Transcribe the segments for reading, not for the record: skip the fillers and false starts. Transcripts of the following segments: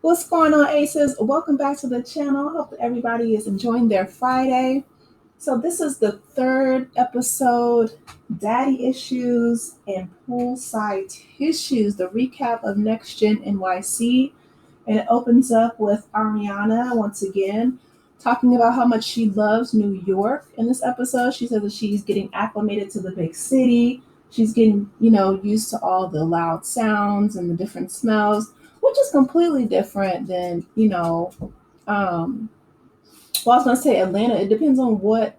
What's going on, Aces? Welcome back to the channel. Hope that everybody is enjoying their Friday. So this is the third episode, Daddy Issues and Poolside Tissues, the recap of NextGen NYC. And it opens up with Ariana once again talking about how much she loves New York in this episode. She says that she's getting acclimated to the big city. She's getting, used to all the loud sounds and the different smells, which is completely different than, well, I was going to say Atlanta. It depends on where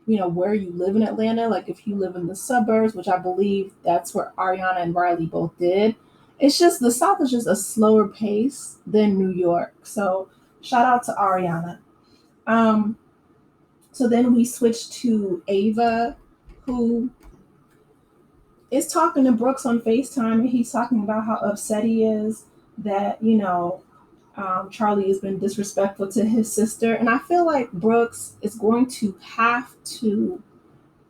you live in Atlanta. Like if you live in the suburbs, which I believe that's where Ariana and Riley both did. It's just the South is just a slower pace than New York. So shout out to Ariana. Um, so then we switch to Ava, who is talking to Brooks on FaceTime, and he's talking about how upset he is that, Charlie has been disrespectful to his sister. And I feel like Brooks is going to have to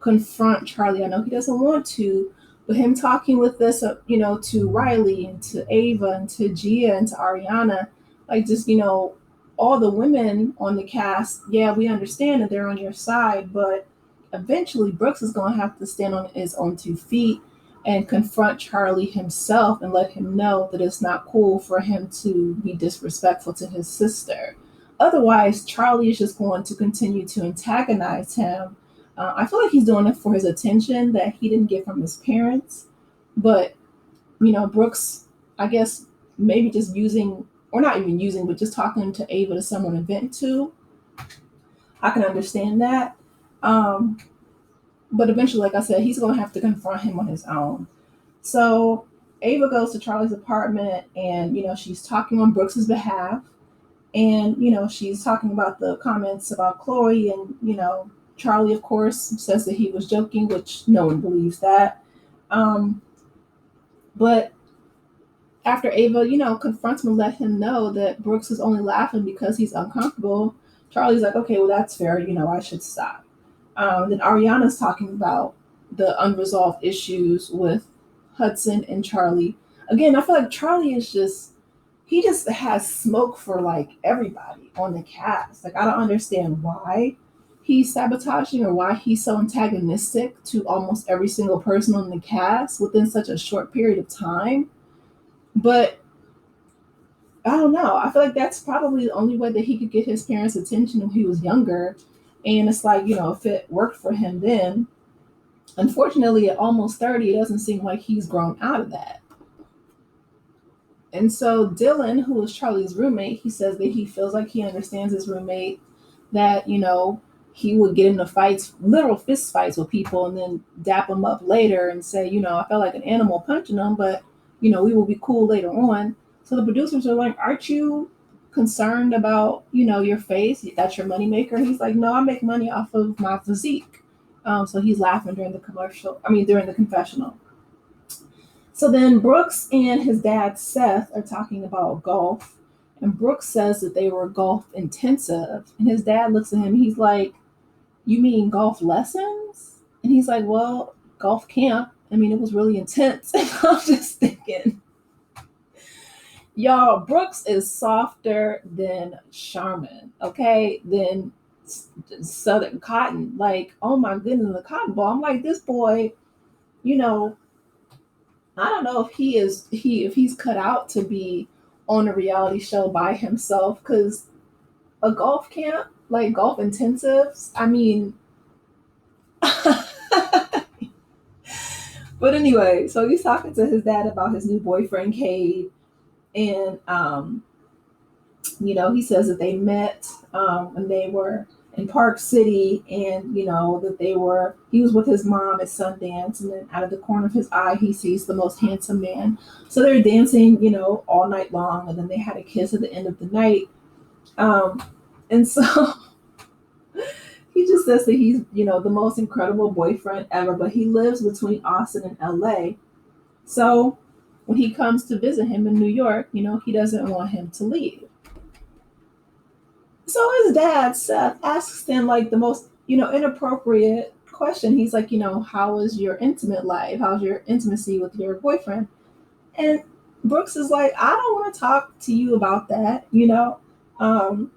confront Charlie. I know he doesn't want to, but him talking with this, to Riley and to Ava and to Gia and to Ariana, like just, all the women on the cast, yeah, we understand that they're on your side, but eventually Brooks is going to have to stand on his own 2 feet and confront Charlie himself and let him know that it's not cool for him to be disrespectful to his sister. Otherwise, Charlie is just going to continue to antagonize him. I feel like he's doing it for his attention that he didn't get from his parents. But, Brooks, I guess maybe just using, or not even using, but just talking to Ava to someone to vent to. I can understand that. Um, but eventually, like I said, he's going to have to confront him on his own. So Ava goes to Charlie's apartment and, she's talking on Brooks's behalf. And, she's talking about the comments about Chloe and, Charlie, of course, says that he was joking, which no one believes that. But after Ava, confronts him and let him know that Brooks is only laughing because he's uncomfortable, Charlie's like, okay, well, that's fair. I should stop. Then Ariana's talking about the unresolved issues with Hudson and Charlie. Again, I feel like Charlie is he just has smoke for like everybody on the cast. Like I don't understand why he's sabotaging or why he's so antagonistic to almost every single person on the cast within such a short period of time. But I don't know. I feel like that's probably the only way that he could get his parents' attention when he was younger. And it's like, if it worked for him then, unfortunately, at almost 30, it doesn't seem like he's grown out of that. And so Dylan, who is Charlie's roommate, he says that he feels like he understands his roommate, that, he would get into fights, literal fist fights with people and then dap them up later and say, I felt like an animal punching them, but, we will be cool later on. So the producers are like, aren't you concerned about, your face? That's your moneymaker. He's like, no, I make money off of my physique. So he's laughing during during the confessional. So then Brooks and his dad, Seth, are talking about golf. And Brooks says that they were golf intensive. And his dad looks at him. He's like, you mean golf lessons? And he's like, well, golf camp. It was really intense. And I'm just thinking, y'all, Brooks is softer than Charmin, okay? Than Southern Cotton. Like, oh my goodness, the cotton ball. I'm like, this boy, I don't know if he's cut out to be on a reality show by himself, because a golf camp, like golf intensives, but anyway, so he's talking to his dad about his new boyfriend Cade, and he says that they met when they were in Park City, and that he was with his mom at Sundance, and then out of the corner of his eye he sees the most handsome man. So they're dancing, all night long, and then they had a kiss at the end of the night. And so he just says that he's, the most incredible boyfriend ever, but he lives between Austin and LA. So when he comes to visit him in New York, he doesn't want him to leave. So his dad, Seth, asks him like the most, inappropriate question. He's like, how is your intimate life? How's your intimacy with your boyfriend? And Brooks is like, I don't want to talk to you about that, Um,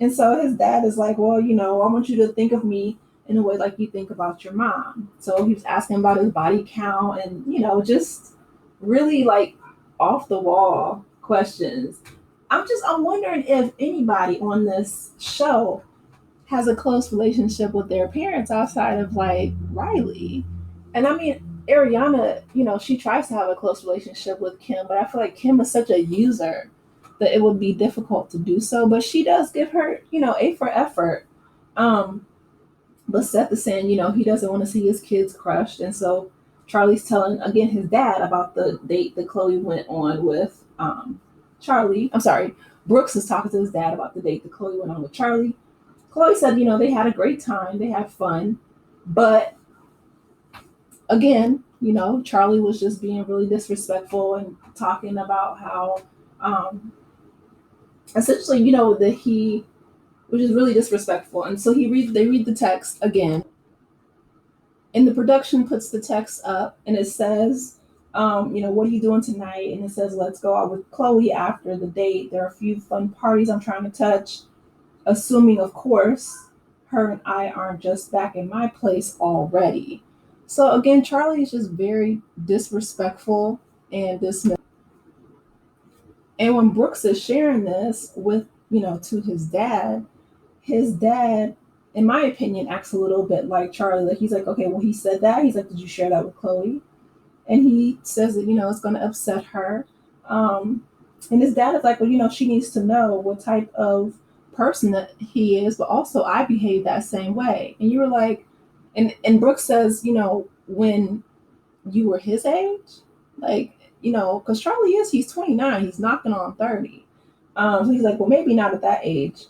and so his dad is like, well, I want you to think of me in a way like you think about your mom. So he was asking about his body count and, just really like off the wall questions. I'm wondering if anybody on this show has a close relationship with their parents outside of like Riley. And I mean, Ariana, she tries to have a close relationship with Kim, but I feel like Kim is such a user that it would be difficult to do so. But she does give her, A for effort. Um, but Seth is saying, he doesn't want to see his kids crushed. And so Charlie's telling again his dad about the date that Chloe went on with Charlie. I'm sorry, Brooks is talking to his dad about the date that Chloe went on with Charlie. Chloe said, they had a great time, they had fun, but again, Charlie was just being really disrespectful and talking about how, essentially, that he was just really disrespectful. And so they read the text again, and the production puts the text up, and it says, what are you doing tonight? And it says, let's go out with Chloe after the date. There are a few fun parties I'm trying to touch, assuming, of course, her and I aren't just back in my place already. So again, Charlie is just very disrespectful and dismissive. And when Brooks is sharing this with, to his dad, in my opinion, acts a little bit like Charlie. Like he's like, okay, well, he said that. He's like, did you share that with Chloe? And he says that, it's going to upset her. And his dad is like, well, she needs to know what type of person that he is, but also I behave that same way. And you were like, and Brooke says, when you were his age, like, because Charlie he's 29, he's knocking on 30. So he's like, well, maybe not at that age.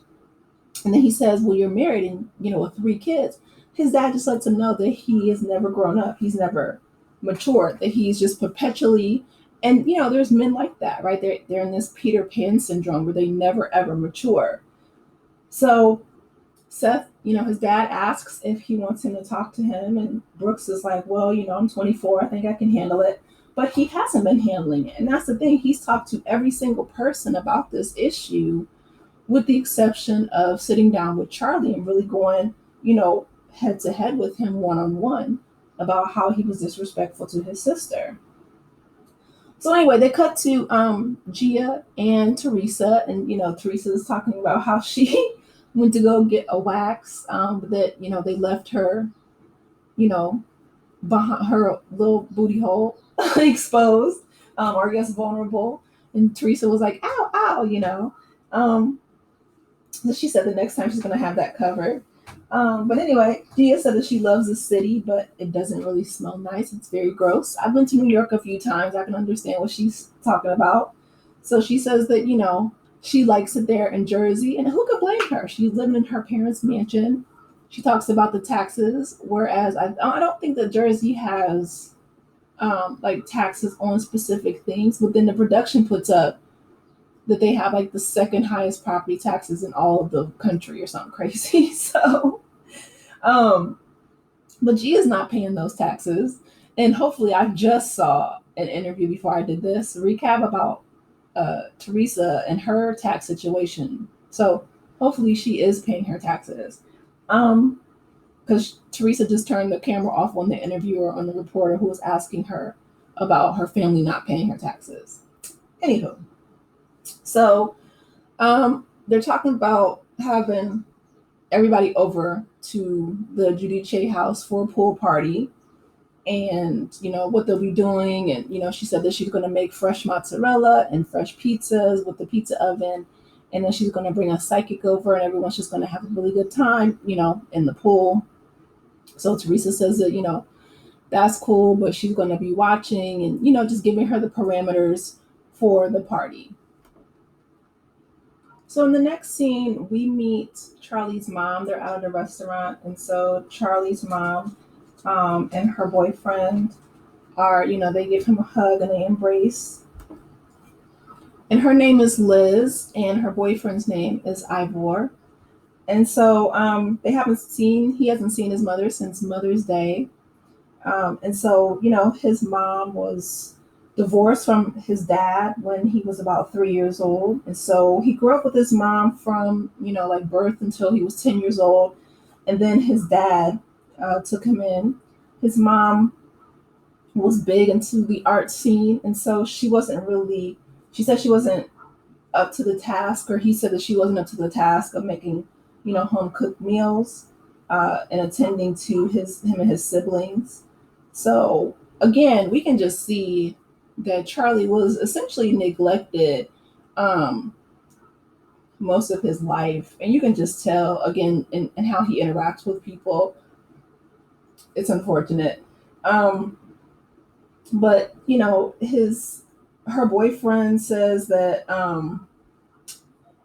And then he says, well, you're married and, with 3 kids. His dad just lets him know that he has never grown up. He's never matured, that he's just perpetually, and, there's men like that, right? They're in this Peter Pan syndrome where they never, ever mature. So Seth, his dad asks if he wants him to talk to him. And Brooks is like, well, I'm 24. I think I can handle it. But he hasn't been handling it. And that's the thing. He's talked to every single person about this issue, with the exception of sitting down with Charlie and really going, head to head with him one on one about how he was disrespectful to his sister. So anyway, they cut to Gia and Teresa, and Teresa is talking about how she went to go get a wax, but that they left her, you know, behind her little booty hole exposed, or I guess vulnerable. And Teresa was like, "Ow, ow," So she said the next time she's gonna have that covered. But anyway, Gia said that she loves the city, but it doesn't really smell nice. It's very gross. I've been to New York a few times. I can understand what she's talking about. So she says that, she likes it there in Jersey, and who could blame her? She's living in her parents' mansion. She talks about the taxes, whereas I don't think that Jersey has like taxes on specific things, but then the production puts up that they have like the second highest property taxes in all of the country or something crazy. So, um, but G is not paying those taxes. And hopefully, I just saw an interview before I did this recap about Teresa and her tax situation. So hopefully, she is paying her taxes. Because Teresa just turned the camera off on the interviewer, on the reporter who was asking her about her family not paying her taxes. Anywho, so they're talking about having everybody over to the Giudice house for a pool party, and what they'll be doing. And she said that she's going to make fresh mozzarella and fresh pizzas with the pizza oven, and then she's going to bring a psychic over, and everyone's just going to have a really good time, in the pool. So Teresa says that that's cool, but she's going to be watching and just giving her the parameters for the party. So in the next scene, we meet Charlie's mom. They're out at a restaurant, and so Charlie's mom and her boyfriend are, they give him a hug and they embrace. And her name is Liz, and her boyfriend's name is Ivor. And so he hasn't seen his mother since Mother's Day. And so, his mom was divorced from his dad when he was about 3 years old. And so he grew up with his mom from, like birth until he was 10 years old. And then his dad took him in. His mom was big into the art scene. And so she said she wasn't up to the task, or he said that she wasn't up to the task of making, home cooked meals and attending to him and his siblings. So again, we can just see that Charlie was essentially neglected um, most of his life, and you can just tell again in how he interacts with people. It's unfortunate, um, but his her boyfriend says that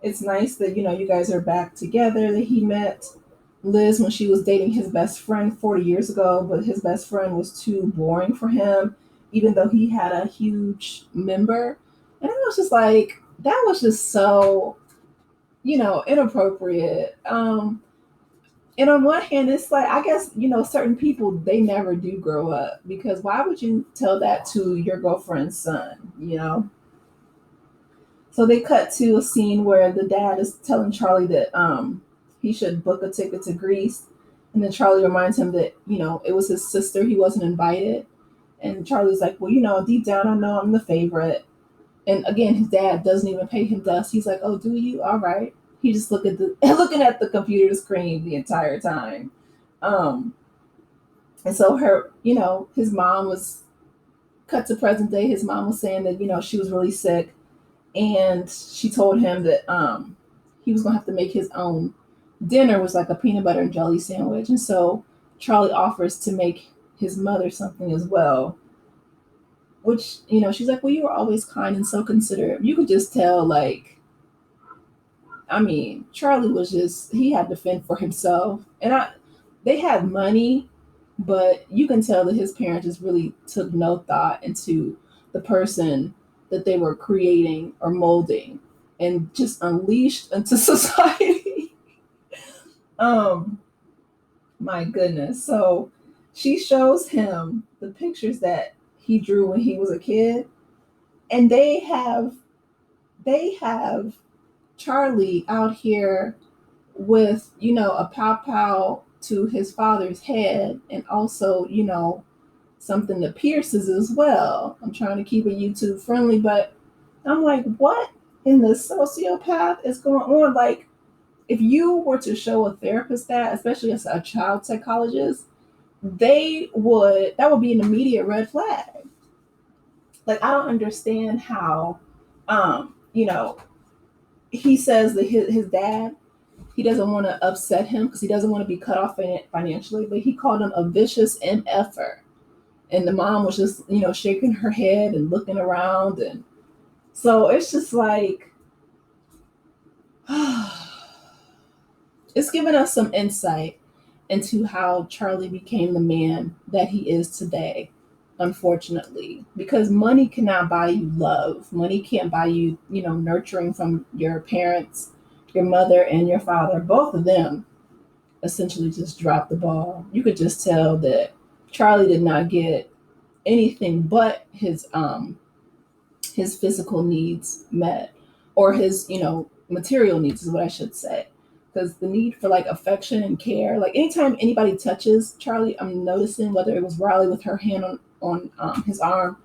it's nice that you guys are back together. That he met Liz when she was dating his best friend 40 years ago, but his best friend was too boring for him, even though he had a huge member. And I was just like, that was just so, inappropriate. And on one hand, it's like, I guess, certain people, they never do grow up, because why would you tell that to your girlfriend's son? So they cut to a scene where the dad is telling Charlie that he should book a ticket to Greece. And then Charlie reminds him that, it was his sister. He wasn't invited. And Charlie's like, well, deep down, I know I'm the favorite. And again, his dad doesn't even pay him dust. He's like, oh, do you? All right. He just looking at the computer screen the entire time. Um, and so his mom was cut to present day. His mom was saying that, she was really sick. And she told him that he was going to have to make his own dinner, was like a peanut butter and jelly sandwich. And so Charlie offers to make his mother something as well, which, she's like, well, you were always kind and so considerate. You could just tell, like, I mean, Charlie was he had to fend for himself. And they had money, but you can tell that his parents just really took no thought into the person that they were creating or molding, and just unleashed into society. My goodness. So she shows him the pictures that he drew when he was a kid, and they have Charlie out here with, a pow pow to his father's head, and also, something that pierces as well. I'm trying to keep it YouTube friendly, but I'm like, what in the sociopath is going on? Like, if you were to show a therapist that, especially as a child psychologist, that would be an immediate red flag. Like, I don't understand how, he says that his dad, he doesn't want to upset him because he doesn't want to be cut off financially, but he called him a vicious MFer. And the mom was just, shaking her head and looking around. And so it's just like, it's given us some insight into how Charlie became the man that he is today, unfortunately, because money cannot buy you love. Money can't buy you, nurturing from your parents, your mother and your father. Both of them essentially just dropped the ball. You could just tell that Charlie did not get anything but his physical needs met, or his material needs is what I should say, because the need for like affection and care, like anytime anybody touches Charlie, I'm noticing, whether it was Riley with her hand on his arm,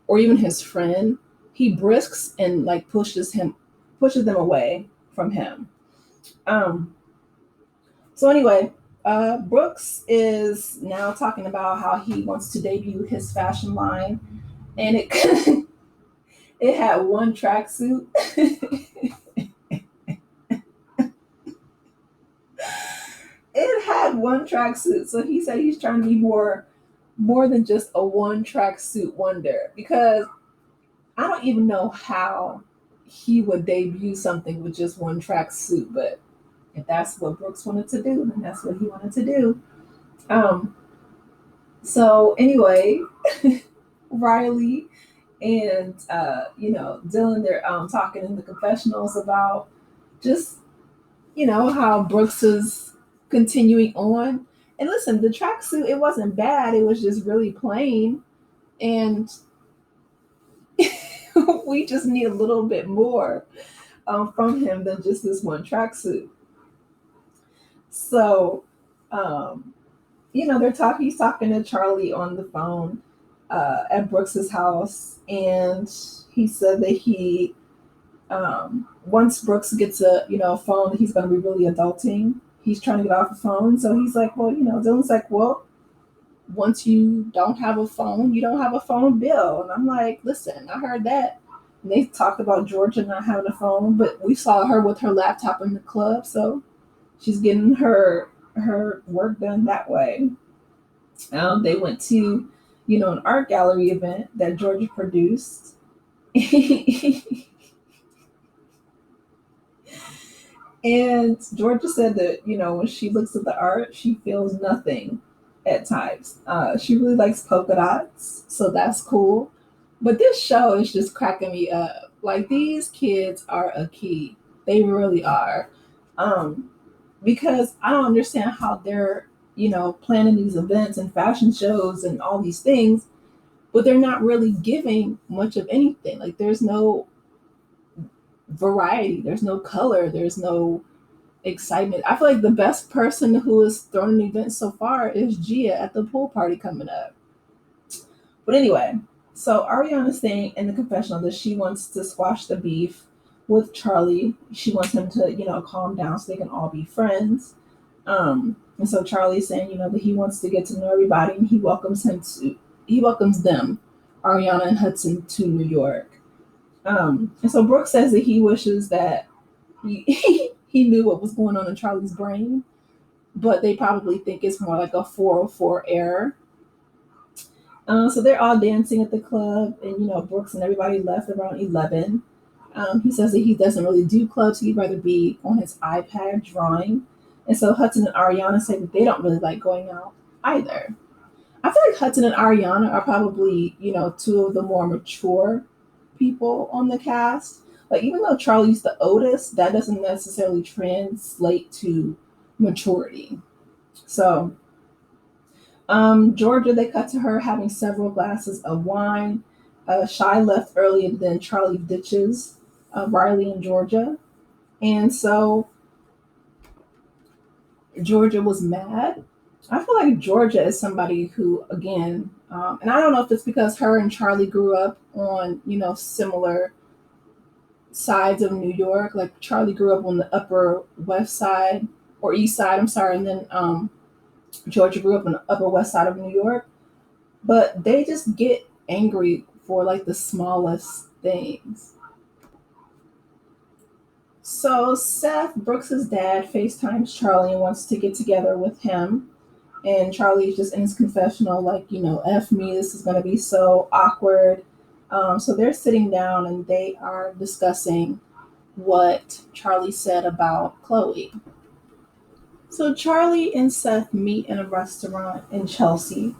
or even his friend, he brisks and like pushes them away from him. So anyway, Brooks is now talking about how he wants to debut his fashion line, and it it had one tracksuit. It had one tracksuit, so he said he's trying to be more than just a one tracksuit wonder, because I don't even know how he would debut something with just one tracksuit, but if that's what Brooks wanted to do, then that's what he wanted to do. Um, so anyway, Riley and Dylan, they're talking in the confessionals about just how Brooks is continuing on. And listen, the tracksuit, it wasn't bad, it was just really plain. And We just need a little bit more from him than just this one tracksuit. So, um, they're talking. He's talking to Charlie on the phone at Brooks's house, and he said that once Brooks gets a phone, he's going to be really adulting. He's trying to get off the phone, so he's like, well, Dylan's like, well, once you don't have a phone, you don't have a phone bill. And I'm like, listen, I heard that. And they talked about Georgia not having a phone, but we saw her with her laptop in the club, so she's getting her work done that way. They went to, an art gallery event that Georgia produced. And Georgia said that, when she looks at the art, she feels nothing at times. She really likes polka dots, so that's cool. But this show is just cracking me up. Like, these kids are a key. They really are. Um, because I don't understand how they're, planning these events and fashion shows and all these things, but they're not really giving much of anything. Like, there's no variety, there's no color, there's no excitement. I feel like the best person who has thrown an event so far is Gia at the pool party coming up. But anyway, so Ariana's saying in the confessional that she wants to squash the beef with Charlie. She wants him to, calm down so they can all be friends. And so Charlie's saying, that he wants to get to know everybody, and he welcomes them, Ariana and Hudson, to New York. And so Brooke says that he wishes that he knew what was going on in Charlie's brain, but they probably think it's more like a 404 error. So they're all dancing at the club, and Brooks and everybody left around 11. He says that he doesn't really do clubs; he'd rather be on his iPad drawing. And so Hudson and Ariana say that they don't really like going out either. I feel like Hudson and Ariana are probably, two of the more mature people on the cast. Like, even though Charlie's the oldest, that doesn't necessarily translate to maturity. So, Georgia, they cut to her having several glasses of wine. Shy left early, and then Charlie ditches Riley and Georgia. And so Georgia was mad. I feel like Georgia is somebody who, again, and I don't know if it's because her and Charlie grew up on, similar sides of New York. Like, Charlie grew up on the Upper West Side or East Side, I'm sorry, and then Georgia grew up on the Upper West Side of New York. But they just get angry for like the smallest things. So Seth, Brooks's dad, FaceTimes Charlie and wants to get together with him. And Charlie's just in his confessional, like, F me, this is going to be so awkward. So they're sitting down and they are discussing what Charlie said about Chloe. So Charlie and Seth meet in a restaurant in Chelsea.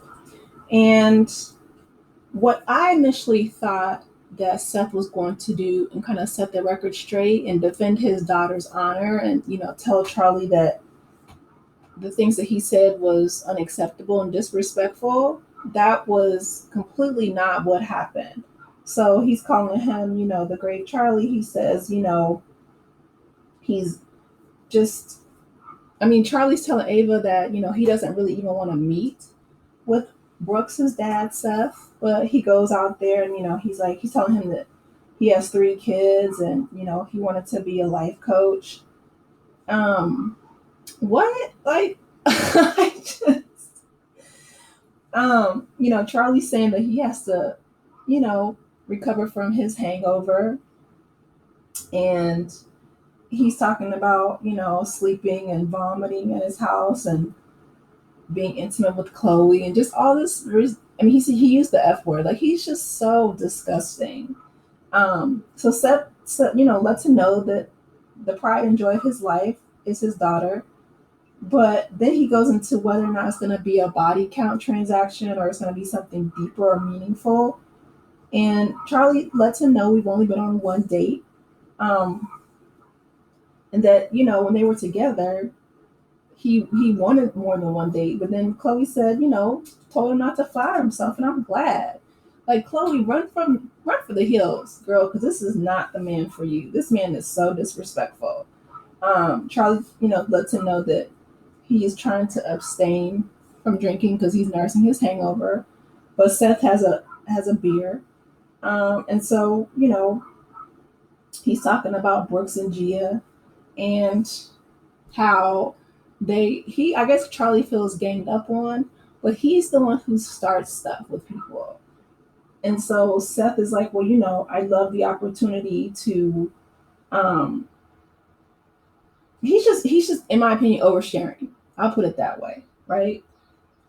And what I initially thought that Seth was going to do and kind of set the record straight and defend his daughter's honor and, tell Charlie that the things that he said was unacceptable and disrespectful, that was completely not what happened. So he's calling him, the great Charlie. He says, he's just, Charlie's telling Ava that, he doesn't really even want to meet with Brooks's dad, Seth, but he goes out there and, he's telling him that he has 3 kids and, he wanted to be a life coach. What? Like, I just, Charlie's saying that he has to, recover from his hangover. And he's talking about, sleeping and vomiting in his house and being intimate with Chloe and just all this. He used the F word. Like, he's just so disgusting. So Seth, lets him know that the pride and joy of his life is his daughter. But then he goes into whether or not it's going to be a body count transaction or it's going to be something deeper or meaningful. And Charlie lets him know we've only been on one date. And that, when they were together, he wanted more than one date. But then Chloe said, told him not to flatter himself. And I'm glad. Like, Chloe, run for the hills, girl, because this is not the man for you. This man is so disrespectful. Charlie, lets him know that he is trying to abstain from drinking because he's nursing his hangover. But Seth has a beer. And so, he's talking about Brooks and Gia and how I guess Charlie feels ganged up on, but he's the one who starts stuff with people. And so Seth is like, well, I love the opportunity to um he's just in my opinion oversharing. I'll put it that way, right?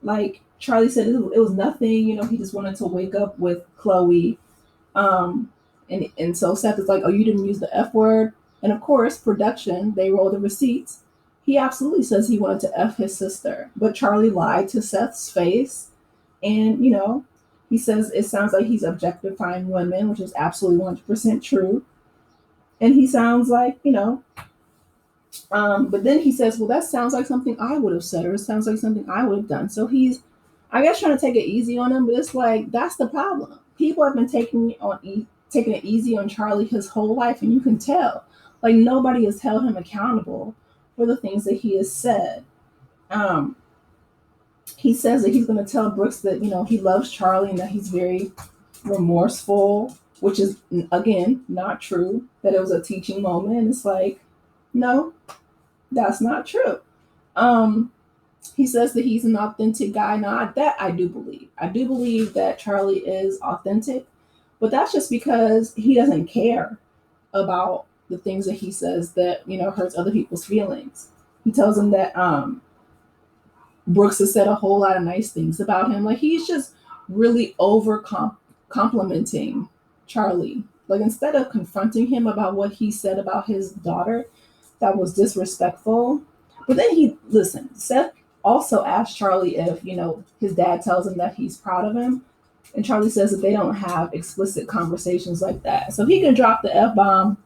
Like Charlie said, it was nothing, he just wanted to wake up with Chloe. Um and so Seth is like, oh, you didn't use the F word. And of course, production, they roll the receipts. He absolutely says he wanted to F his sister, but Charlie lied to Seth's face. And, he says it sounds like he's objectifying women, which is absolutely 100% true. And he sounds like, but then he says, well, that sounds like something I would have said, or it sounds like something I would have done. So he's, I guess, trying to take it easy on him, but it's like, that's the problem. People have been taking it easy on Charlie his whole life, and you can tell. Like, nobody has held him accountable for the things that he has said. Um, he says that he's going to tell Brooks that, he loves Charlie and that he's very remorseful, which is, again, not true, that it was a teaching moment. And it's like, no, that's not true. Um, he says that he's an authentic guy. Now, that I do believe. I do believe that Charlie is authentic, but that's just because he doesn't care about the things that he says that, hurts other people's feelings. He tells them that Brooks has said a whole lot of nice things about him. Like, he's just really over complimenting Charlie. Like, instead of confronting him about what he said about his daughter that was disrespectful. But then Seth also asked Charlie if, his dad tells him that he's proud of him. And Charlie says that they don't have explicit conversations like that. So he can drop the F bomb,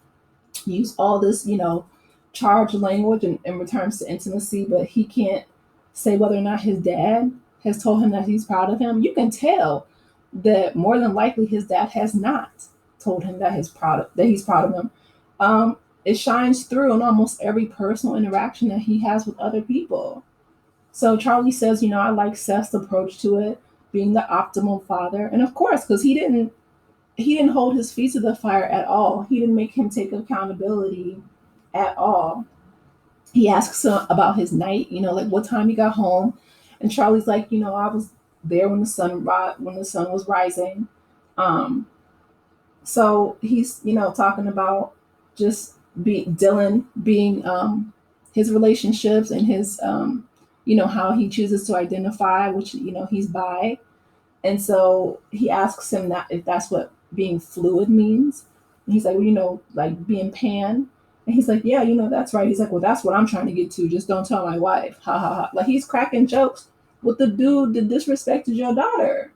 use all this, charged language and returns to intimacy, but he can't say whether or not his dad has told him that he's proud of him. You can tell that more than likely his dad has not told him that he's proud of him. It shines through in almost every personal interaction that he has with other people. So Charlie says, I like Seth's approach to it, being the optimal father, and of course, because he didn't hold his feet to the fire at all. He didn't make him take accountability at all. He asks him about his night, like what time he got home, and Charlie's like, I was there when the sun was rising. Um, so he's, talking about just Dylan being his relationships and his how he chooses to identify, which he's bi. And so he asks him that if that's what being fluid means. And he's like, well, like being pan. And he's like, yeah, that's right. He's like, well, that's what I'm trying to get to. Just don't tell my wife. Ha ha ha. Like, he's cracking jokes with the dude that disrespected your daughter.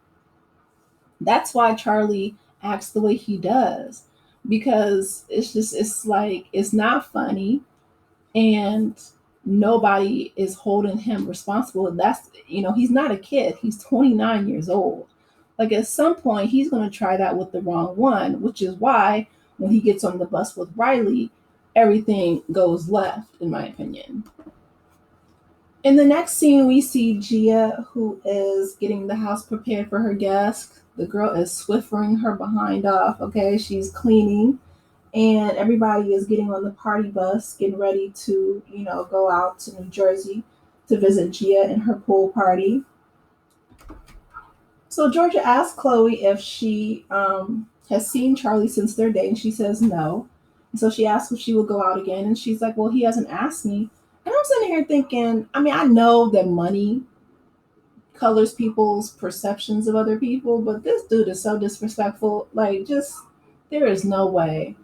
That's why Charlie acts the way he does. Because it's like, it's not funny. And nobody is holding him responsible. That's, he's not a kid. He's 29 years old. Like, at some point, he's going to try that with the wrong one, which is why when he gets on the bus with Riley, everything goes left, in my opinion. In the next scene, we see Gia, who is getting the house prepared for her guest. The girl is swiffering her behind off, okay? She's cleaning, and everybody is getting on the party bus, getting ready to, go out to New Jersey to visit Gia and her pool party. So Georgia asks Chloe if she has seen Charlie since their date, and she says no. And so she asks if she will go out again, and she's like, well, he hasn't asked me. And I'm sitting here thinking, I know that money colors people's perceptions of other people, but this dude is so disrespectful. Like, just, there is no way.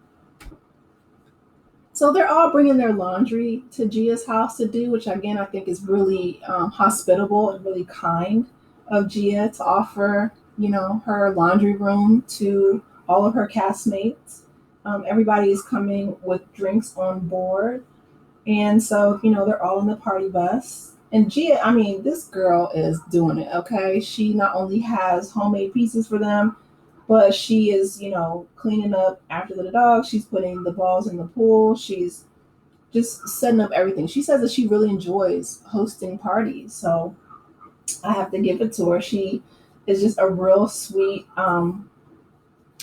So they're all bringing their laundry to Gia's house to do, which again, I think is really hospitable and really kind of Gia to offer, her laundry room to all of her castmates. Everybody is coming with drinks on board. And so, they're all in the party bus. And Gia, this girl is doing it, okay? She not only has homemade pizzas for them, but she is, cleaning up after the dog. She's putting the balls in the pool. She's just setting up everything. She says that she really enjoys hosting parties. So I have to give it to her. She is just a real sweet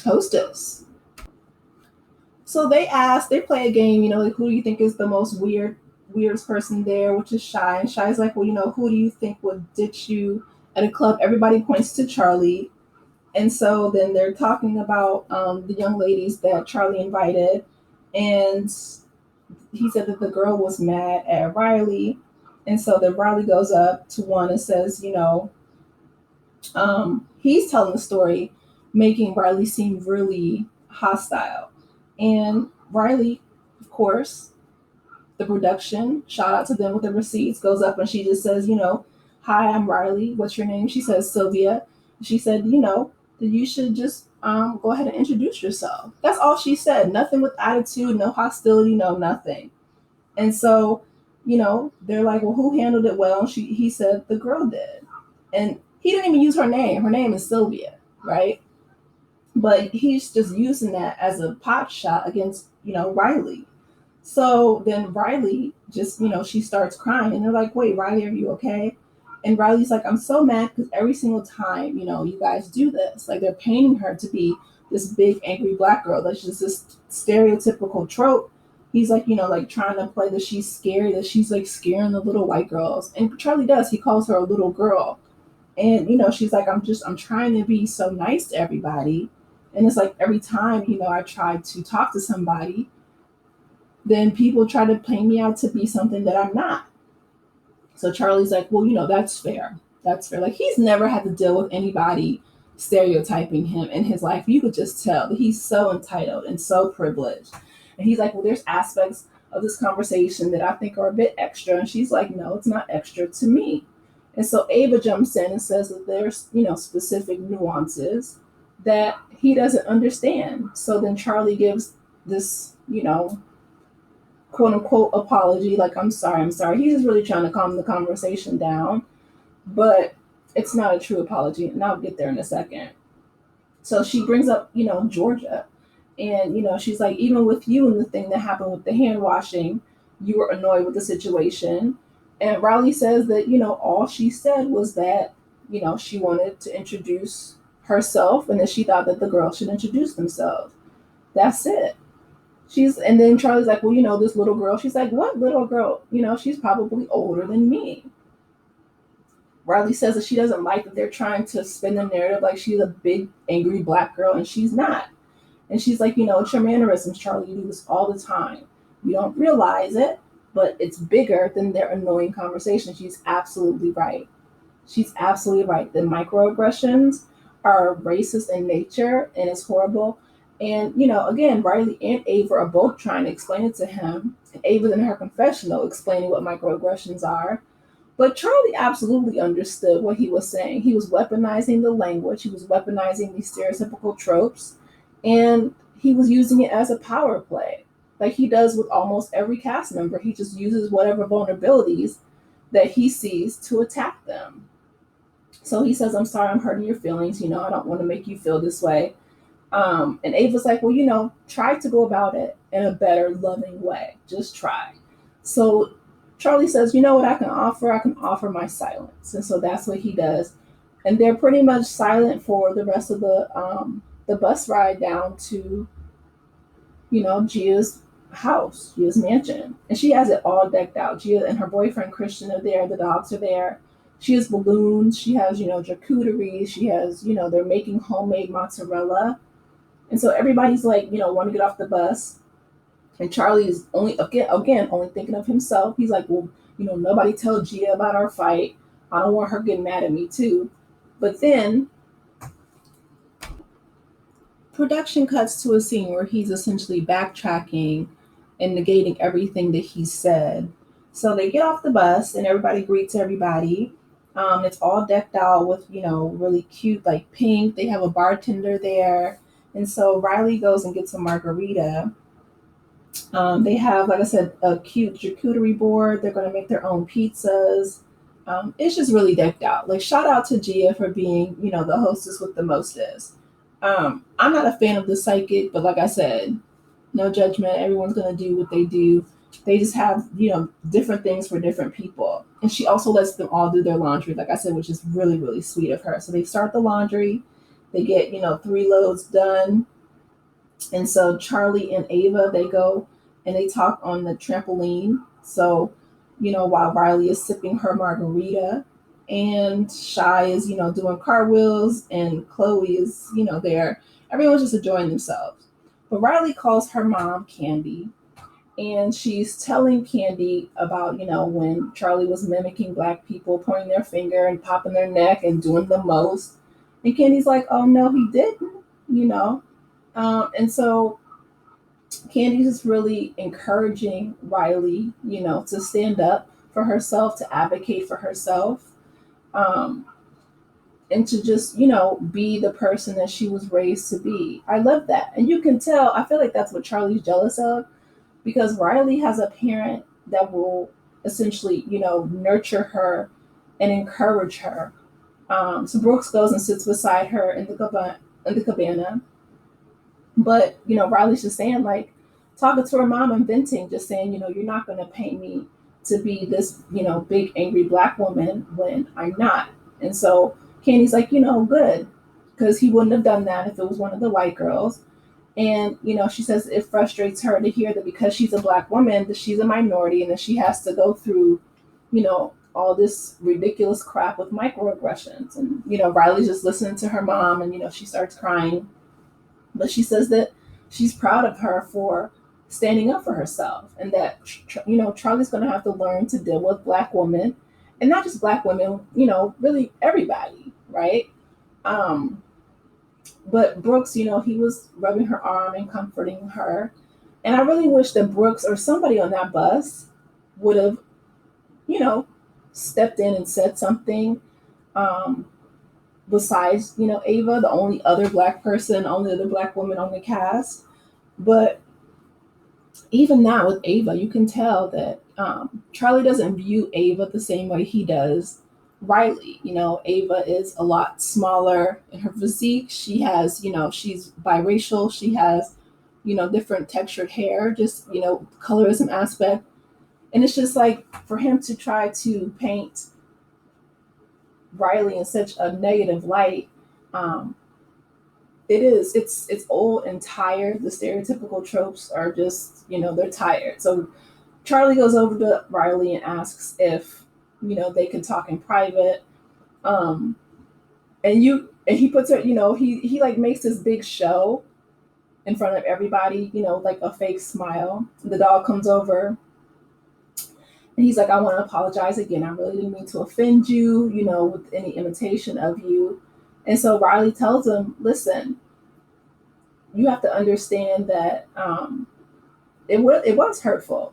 hostess. So they play a game, like who do you think is the most weirdest person there, which is Shy. And Shy's like, well, who do you think would ditch you at a club? Everybody points to Charlie. And so then they're talking about the young ladies that Charlie invited. And he said that the girl was mad at Riley. And so then Riley goes up to one and says, he's telling the story, making Riley seem really hostile. And Riley, of course, the production, shout out to them with the receipts, goes up and she just says, hi, I'm Riley. What's your name? She says, Sylvia. She said, that you should just go ahead and introduce yourself. That's all she said. Nothing with attitude, no hostility, no nothing. And so, they're like, well, who handled it well? He said the girl did. And he didn't even use her name. Her name is Sylvia, right? But he's just using that as a pot shot against, Riley. So then Riley just, she starts crying and they're like, wait, Riley, are you okay? And Riley's like, I'm so mad because every single time, you guys do this. Like they're painting her to be this big, angry black girl. That's just this stereotypical trope. He's like, like trying to play that she's scary, that she's like scaring the little white girls. And Charlie does. He calls her a little girl. And, she's like, I'm trying to be so nice to everybody. And it's like every time, I try to talk to somebody, then people try to paint me out to be something that I'm not. So Charlie's like, well, that's fair. That's fair. Like he's never had to deal with anybody stereotyping him in his life. You could just tell that he's so entitled and so privileged. And he's like, well, there's aspects of this conversation that I think are a bit extra. And she's like, no, it's not extra to me. And so Ava jumps in and says that there's, specific nuances that he doesn't understand. So then Charlie gives this, quote unquote apology, like, I'm sorry. He's just really trying to calm the conversation down, but it's not a true apology. And I'll get there in a second. So she brings up, Georgia. And, she's like, even with you and the thing that happened with the hand washing, you were annoyed with the situation. And Riley says that, all she said was that, she wanted to introduce herself and that she thought that the girl should introduce themselves. That's it. And then Charlie's like, well, this little girl. She's like, what little girl? She's probably older than me. Riley says that she doesn't like that they're trying to spin the narrative like she's a big, angry black girl, and she's not. And she's like, it's your mannerisms, Charlie. You do this all the time. You don't realize it, but it's bigger than their annoying conversation. She's absolutely right. She's absolutely right. The microaggressions are racist in nature, and it's horrible. And, again, Riley and Ava are both trying to explain it to him. And Ava's in her confessional explaining what microaggressions are. But Charlie absolutely understood what he was saying. He was weaponizing the language. He was weaponizing these stereotypical tropes. And he was using it as a power play, like he does with almost every cast member. He just uses whatever vulnerabilities that he sees to attack them. So he says, I'm sorry, I'm hurting your feelings. I don't want to make you feel this way. And Ava's like, well, try to go about it in a better, loving way. Just try. So Charlie says, you know what I can offer? I can offer my silence. And so that's what he does. And they're pretty much silent for the rest of the bus ride down to, Gia's house, Gia's mansion. And she has it all decked out. Gia and her boyfriend Christian are there. The dogs are there. She has balloons. She has, charcuterie. She has, they're making homemade mozzarella. And so everybody's like, want to get off the bus. And Charlie is only thinking of himself. He's like, well, nobody tell Gia about our fight. I don't want her getting mad at me too. But then production cuts to a scene where he's essentially backtracking and negating everything that he said. So they get off the bus and everybody greets everybody. It's all decked out with, really cute, like pink. They have a bartender there. And so Riley goes and gets a margarita. They have, like I said, a cute charcuterie board. They're going to make their own pizzas. It's just really decked out. Like, shout out to Gia for being, the hostess with the mostest. I'm not a fan of the psychic, but like I said, no judgment. Everyone's gonna do what they do. They just have, different things for different people. And she also lets them all do their laundry, like I said, which is really, really sweet of her. So they start the laundry, they get, 3 loads done. And so Charlie and Ava, they go and they talk on the trampoline. So, while Riley is sipping her margarita and Shy is, doing cartwheels and Chloe is, there. Everyone's just enjoying themselves. But Riley calls her mom Candy, and she's telling Candy about, when Charlie was mimicking black people, pointing their finger and popping their neck and doing the most. And Candy's like, oh no, he didn't, you know. And so Candy's just really encouraging Riley, to stand up for herself, to advocate for herself, um, and to just, be the person that she was raised to be. I love that. And you can tell, I feel like that's what Charlie's jealous of, because Riley has a parent that will essentially, nurture her and encourage her. So Brooks goes and sits beside her in the cabana. But, Riley's just saying, like, talking to her mom and venting, just saying, you're not going to pay me to be this, big angry black woman when I'm not. And so Candy's like, good, because he wouldn't have done that if it was one of the white girls. And, she says it frustrates her to hear that because she's a black woman, that she's a minority and that she has to go through, all this ridiculous crap with microaggressions. And, Riley's just listening to her mom and, she starts crying. But she says that she's proud of her for standing up for herself, and that, Charlie's going to have to learn to deal with black women, and not just black women, really everybody, right? Um, but Brooks, he was rubbing her arm and comforting her. And I really wish that Brooks or somebody on that bus would have, you know, stepped in and said something. Um, Besides, Ava, the only other black person, only other black woman on the cast. But even now with Ava, you can tell that Charlie doesn't view Ava the same way he does Riley. Ava is a lot smaller in her physique. She has, she's biracial. She has, different textured hair, just, colorism aspect. And it's just like for him to try to paint Riley in such a negative light. Um, it's old and tired. The stereotypical tropes are just, they're tired. So Charlie goes over to Riley and asks if, they can talk in private. Um, and he puts her, he like makes this big show in front of everybody, like a fake smile. The dog comes over and he's like, I want to apologize again. I really didn't mean to offend you, with any imitation of you. And so Riley tells him, listen, you have to understand that it was hurtful,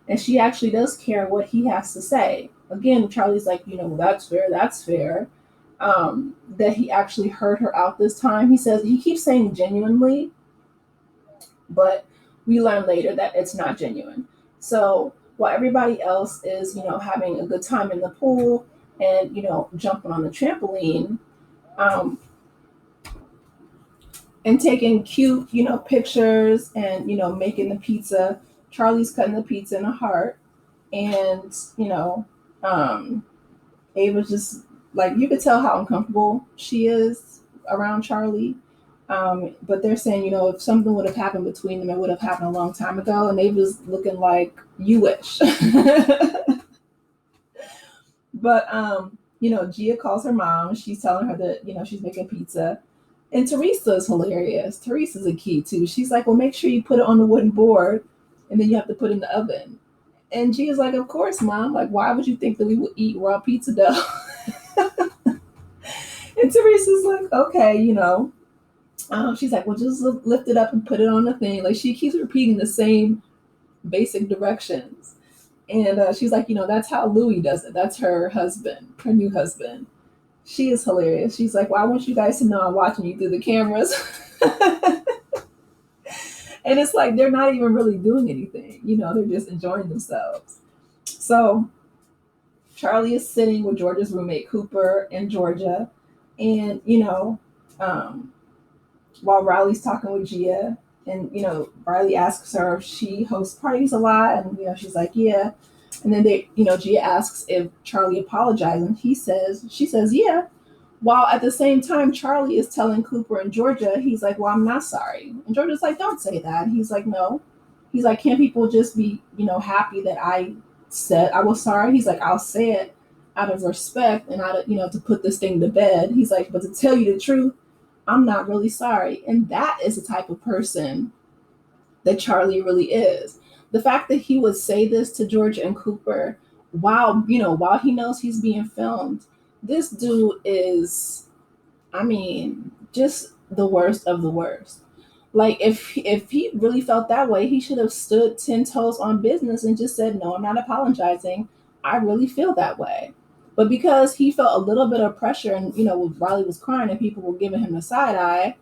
and she actually does care what he has to say. Again, Charlie's like, well, that's fair, that's fair. That he actually heard her out this time. He says he keeps saying genuinely, but we learn later that it's not genuine. So while everybody else is, having a good time in the pool and, jumping on the trampoline, um, and taking cute, pictures and, making the pizza. Charlie's cutting the pizza in a heart. And, Ava's just like, you could tell how uncomfortable she is around Charlie. But they're saying, if something would have happened between them, it would have happened a long time ago. And Ava's looking like, you wish. But, Gia calls her mom. She's telling her that, she's making pizza. And Teresa is hilarious. Teresa's a key too. She's like, well, make sure you put it on the wooden board and then you have to put it in the oven. And Gia's like, of course, mom. Like, why would you think that we would eat raw pizza dough? And Teresa's like, okay, she's like, well, just lift it up and put it on the thing. Like, she keeps repeating the same basic directions. And she's like, that's how Louie does it. That's her husband, her new husband. She is hilarious. She's like, well, I want you guys to know I'm watching you through the cameras. And it's like they're not even really doing anything. They're just enjoying themselves. So Charlie is sitting with Georgia's roommate Cooper and Georgia. And, um, while Riley's talking with Gia. And, Riley asks her if she hosts parties a lot. And, she's like, yeah. And then Gia asks if Charlie apologized. And she says, yeah. While at the same time, Charlie is telling Cooper and Georgia, he's like, well, I'm not sorry. And Georgia's like, don't say that. And he's like, no. He's like, can't people just be, happy that I said I was sorry? He's like, I'll say it out of respect and out of, to put this thing to bed. He's like, but to tell you the truth, I'm not really sorry. And that is the type of person that Charlie really is. The fact that he would say this to Georgia and Cooper while he knows he's being filmed, this dude is, I mean, just the worst of the worst. Like if he really felt that way, he should have stood 10 toes on business and just said, "No, I'm not apologizing. I really feel that way." But because he felt a little bit of pressure, and Riley was crying and people were giving him the side eye,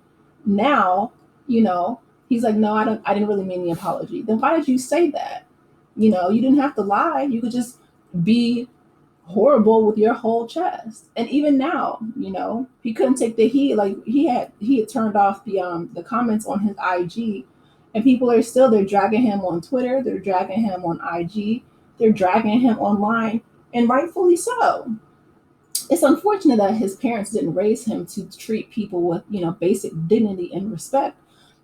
now he's like, "No, I didn't really mean the apology." Then why did you say that? You didn't have to lie. You could just be horrible with your whole chest. And even now, he couldn't take the heat. Like he had turned off the comments on his IG, and people are still they're dragging him on Twitter, they're dragging him on IG, they're dragging him online, and rightfully so. It's unfortunate that his parents didn't raise him to treat people with basic dignity and respect.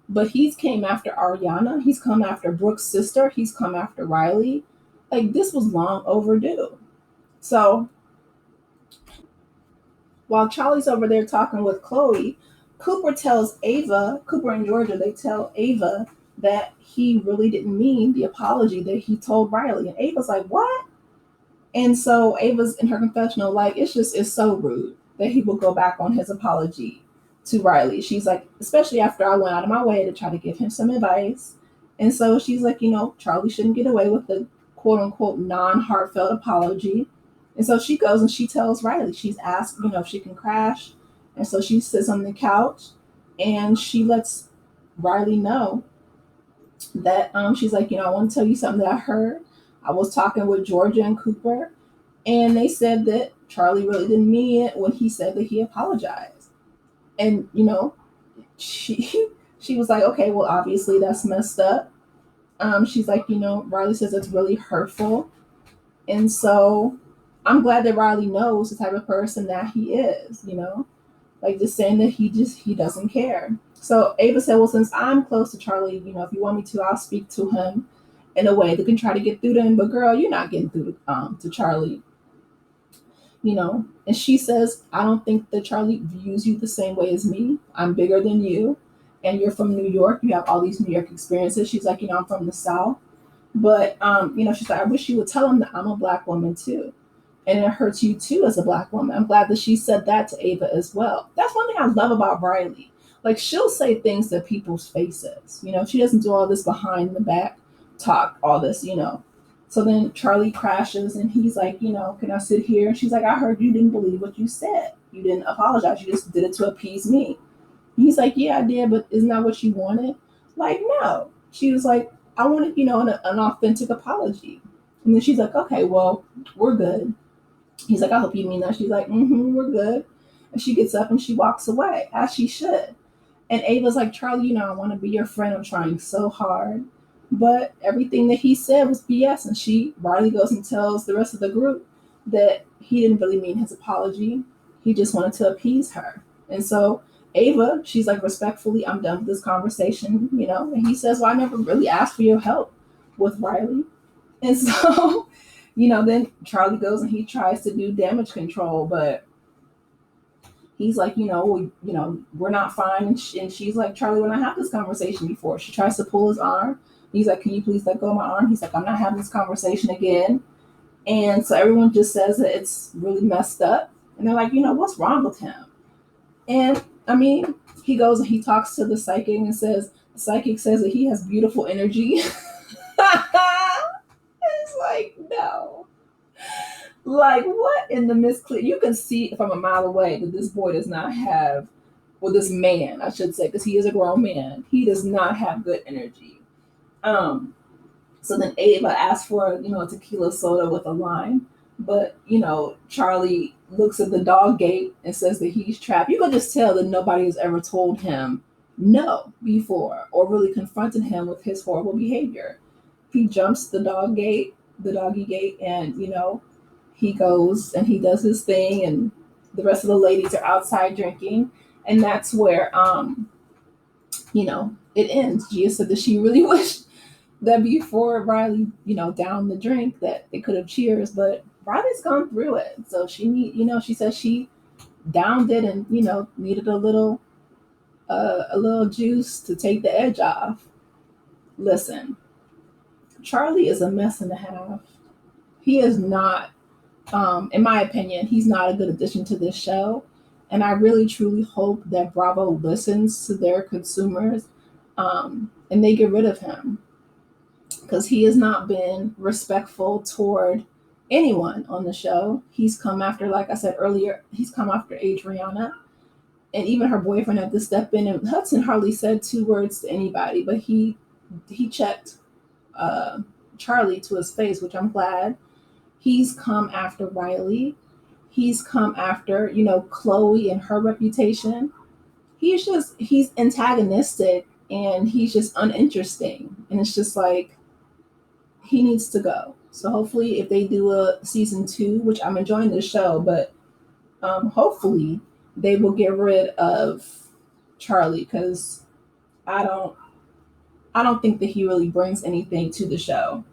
But he's came after Ariana, he's come after Brooke's sister, he's come after Riley. Like this was long overdue. So while Charlie's over there talking with Chloe, Cooper and Georgia, they tell Ava that he really didn't mean the apology that he told Riley. And Ava's like, what? And so Ava's in her confessional, like, it's so rude that he will go back on his apology to Riley. She's like, especially after I went out of my way to try to give him some advice. And so she's like, Charlie shouldn't get away with the quote unquote non heartfelt apology. And so she goes and she tells Riley, she's asked, if she can crash. And so she sits on the couch and she lets Riley know that she's like, I want to tell you something that I heard. I was talking with Georgia and Cooper, and they said that Charlie really didn't mean it when he said that he apologized. And, she she was like, okay, well, obviously that's messed up. She's like, Riley says it's really hurtful. And so I'm glad that Riley knows the type of person that he is, like just saying that he doesn't care. So Ava said, well, since I'm close to Charlie, if you want me to, I'll speak to him in a way that can try to get through to him. But girl, you're not getting through to Charlie, And she says, I don't think that Charlie views you the same way as me. I'm bigger than you. And you're from New York. You have all these New York experiences. She's like, I'm from the South. But, she's like, I wish you would tell him that I'm a Black woman too. And it hurts you too as a Black woman. I'm glad that she said that to Ava as well. That's one thing I love about Riley. Like she'll say things to people's faces. She doesn't do all this behind the back talk, all this, So then Charlie crashes and he's like, can I sit here? And she's like, I heard you didn't believe what you said. You didn't apologize. You just did it to appease me. And he's like, yeah, I did, but isn't that what you wanted? Like, no. She was like, I wanted, an authentic apology. And then she's like, okay, well, we're good. He's like, I hope you mean that. She's like, we're good. And she gets up and she walks away, as she should. And Ava's like, Charlie, I want to be your friend. I'm trying so hard. But everything that he said was BS. And Riley goes and tells the rest of the group that he didn't really mean his apology. He just wanted to appease her. And so Ava, she's like, respectfully, I'm done with this conversation, And he says, well, I never really asked for your help with Riley. And so, then Charlie goes and he tries to do damage control, but he's like, we're not fine. And she's like, Charlie, when I had this conversation before, she tries to pull his arm. He's like, can you please let go of my arm? He's like, I'm not having this conversation again. And so everyone just says that it's really messed up. And they're like, what's wrong with him? And I mean, he goes and he talks to the psychic and the psychic says that he has beautiful energy. It's like, no. Like, what in the misclick? You can see from a mile away that this boy does not have, well, this man, I should say, because he is a grown man, he does not have good energy. So then Ava asks for, a tequila soda with a lime. But, Charlie looks at the dog gate and says that he's trapped. You can just tell that nobody has ever told him no before or really confronted him with his horrible behavior. He jumps the doggy gate, and he goes and he does his thing, and the rest of the ladies are outside drinking, and that's where it ends. Gia said that she really wished that before Riley, downed the drink that they could have cheers, but Riley's gone through it. So she says she downed it and, needed a little juice to take the edge off. Listen, Charlie is a mess and a half. He is not, in my opinion, he's not a good addition to this show. And I really truly hope that Bravo listens to their consumers, and they get rid of him, because he has not been respectful toward anyone on the show. He's come after, like I said earlier, he's come after Adriana, and even her boyfriend had to step in. And Hudson hardly said two words to anybody, but he checked Charlie to his face, which I'm glad. He's come after Riley. He's come after, Chloe and her reputation. He's antagonistic, and he's just uninteresting. And it's just like, he needs to go. So hopefully if they do a season 2, which I'm enjoying this show, but hopefully they will get rid of Charlie, because I don't think that he really brings anything to the show.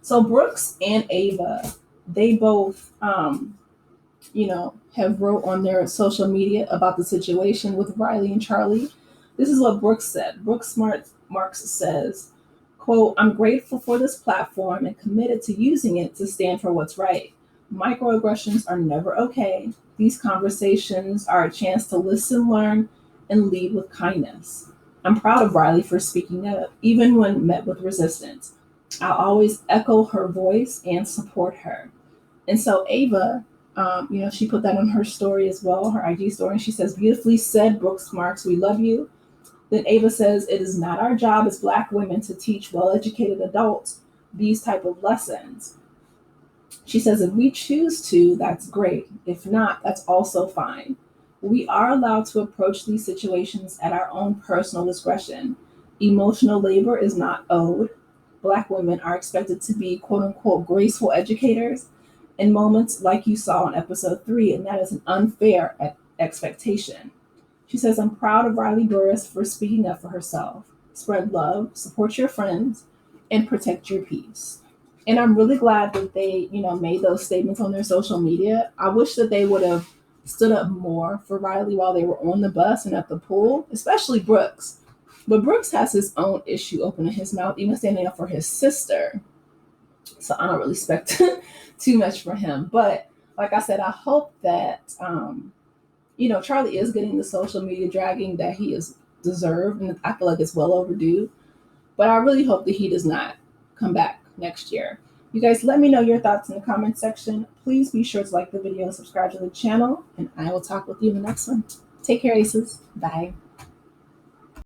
So Brooks and Ava, they both have wrote on their social media about the situation with Riley and Charlie. This is what Brooks said. Brooks Marks says, quote, "I'm grateful for this platform and committed to using it to stand for what's right. Microaggressions are never okay. These conversations are a chance to listen, learn, and lead with kindness. I'm proud of Riley for speaking up, even when met with resistance. I'll always echo her voice and support her." And so Ava, she put that on her story as well, her IG story. And she says, "Beautifully said, Brooks Marks, we love you." Then Ava says, "It is not our job as Black women to teach well-educated adults these type of lessons." She says, "If we choose to, that's great. If not, that's also fine. We are allowed to approach these situations at our own personal discretion. Emotional labor is not owed. Black women are expected to be, quote unquote, graceful educators in moments like you saw in episode 3, and that is an unfair expectation." She says, "I'm proud of Riley Burris for speaking up for herself. Spread love, support your friends, and protect your peace." And I'm really glad that they, made those statements on their social media. I wish that they would have stood up more for Riley while they were on the bus and at the pool, especially Brooks. But Brooks has his own issue opening his mouth, even standing up for his sister. So I don't really expect too much for him. But like I said, I hope that, Charlie is getting the social media dragging that he is deserved. And I feel like it's well overdue. But I really hope that he does not come back next year. You guys, let me know your thoughts in the comment section. Please be sure to like the video and subscribe to the channel. And I will talk with you in the next one. Take care, Aces. Bye.